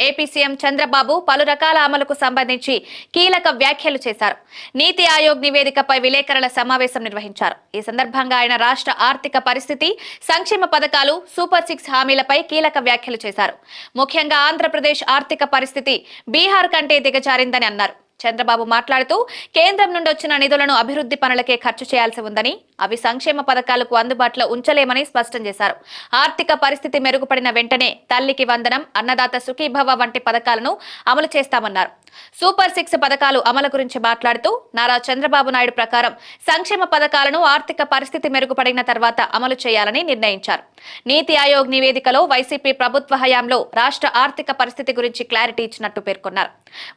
AP CM Chandrababu పలు రకాల అమలుకు సంబంధించి కీలక వ్యాఖ్యలు చేశారు. నీతి ఆయోగ్ నివేదికపై విలేకరుల సమావేశం నిర్వహించారు. ఈ సందర్భంగా ఆయన రాష్ట్ర ఆర్థిక పరిస్థితి, సంక్షేమ పథకాలు, సూపర్ 6 హామీలపై కీలక వ్యాఖ్యలు చేశారు. ముఖ్యంగా ఆంధ్రప్రదేశ్ ఆర్థిక పరిస్థితి బీహార్ కంటే దిగజారిందని అన్నారు. చంద్రబాబు మాట్లాడుతూ కేంద్రం నుండి వచ్చిన నిధులను అభివృద్ధి పనులకే ఖర్చు చేయాల్సి ఉందని, అవి సంక్షేమ పథకాలకు అందుబాటులో ఉంచలేమని స్పష్టం చేశారు. ఆర్థిక పరిస్థితి మెరుగుపడిన వెంటనే తల్లికి వందనం, అన్నదాత సుఖీభవ వంటి పథకాలను అమలు చేస్తామన్నారు. సూపర్ 6 పథకాలు అమలు గురించి మాట్లాడుతూ నారా చంద్రబాబు నాయుడు ప్రకారం సంక్షేమ పథకాలను ఆర్థిక పరిస్థితి మెరుగుపడిన తర్వాత అమలు చేయాలని నిర్ణయించారు. నీతి ఆయోగ్ నివేదికలో వైసీపీ ప్రభుత్వ హయాంలో రాష్ట్ర ఆర్థిక పరిస్థితి గురించి క్లారిటీ ఇచ్చినట్టు పేర్కొన్నారు.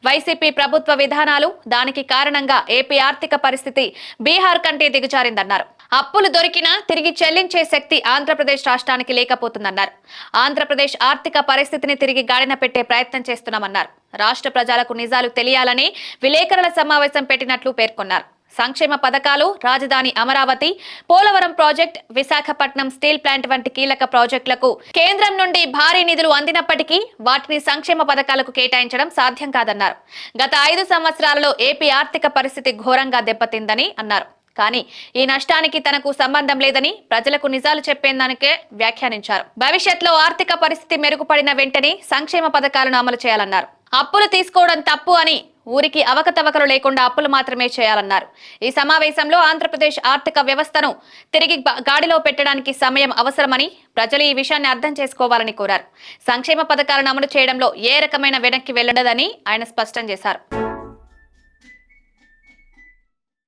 వైసీపీ ప్రభుత్వ విధానాలు, దానికి కారణంగా ఏపీ ఆర్థిక పరిస్థితి బీహార్ కంటే దిగజారిందన్నారు. అప్పులు దొరికినా తిరిగి చెల్లించే శక్తి ఆంధ్రప్రదేశ్ రాష్ట్రానికి లేకపోతుందన్నారు. ఆంధ్రప్రదేశ్ ఆర్థిక పరిస్థితిని తిరిగి గాడిన పెట్టే ప్రయత్నం చేస్తున్నామన్నారు. రాష్ట్ర ప్రజలకు నిజాలు తెలియాలని విలేకరుల సమావేశం పెట్టినట్లు పేర్కొన్నారు. సంక్షేమ పథకాలు, రాజధాని Amaravati, Polavaram project, Visakhapatnam steel plant వంటి కీలక ప్రాజెక్టులకు కేంద్రం నుండి భారీ నిధులు అందినప్పటికీ వాటిని సంక్షేమ పథకాలకు కేటాయించడం సాధ్యం కాదన్నారు. గత 5 సంవత్సరాలలో ఏపీ ఆర్థిక పరిస్థితి ఘోరంగా దెబ్బతిందని అన్నారు. కానీ ఈ నష్టానికి తనకు సంబంధం లేదని ప్రజలకు నిజాలు చెప్పేందుకే వ్యాఖ్యానించారు. భవిష్యత్తులో ఆర్థిక పరిస్థితి మెరుగుపడిన వెంటనే సంక్షేమ పథకాలను అమలు చేయాలన్నారు. అప్పులు తీసుకోవడం తప్పు అని, ఊరికి అవకతవకలు లేకుండా అప్పులు మాత్రమే చేయాలన్నారు. ఈ సమావేశంలో ఆంధ్రప్రదేశ్ ఆర్థిక వ్యవస్థను తిరిగి గాడిలో పెట్టడానికి సమయం అవసరమని, ప్రజలు ఈ విషయాన్ని అర్థం చేసుకోవాలని కోరారు. సంక్షేమ పథకాలను అమలు చేయడంలో ఏ రకమైన వెనక్కి వెళ్లదని ఆయన స్పష్టం చేశారు.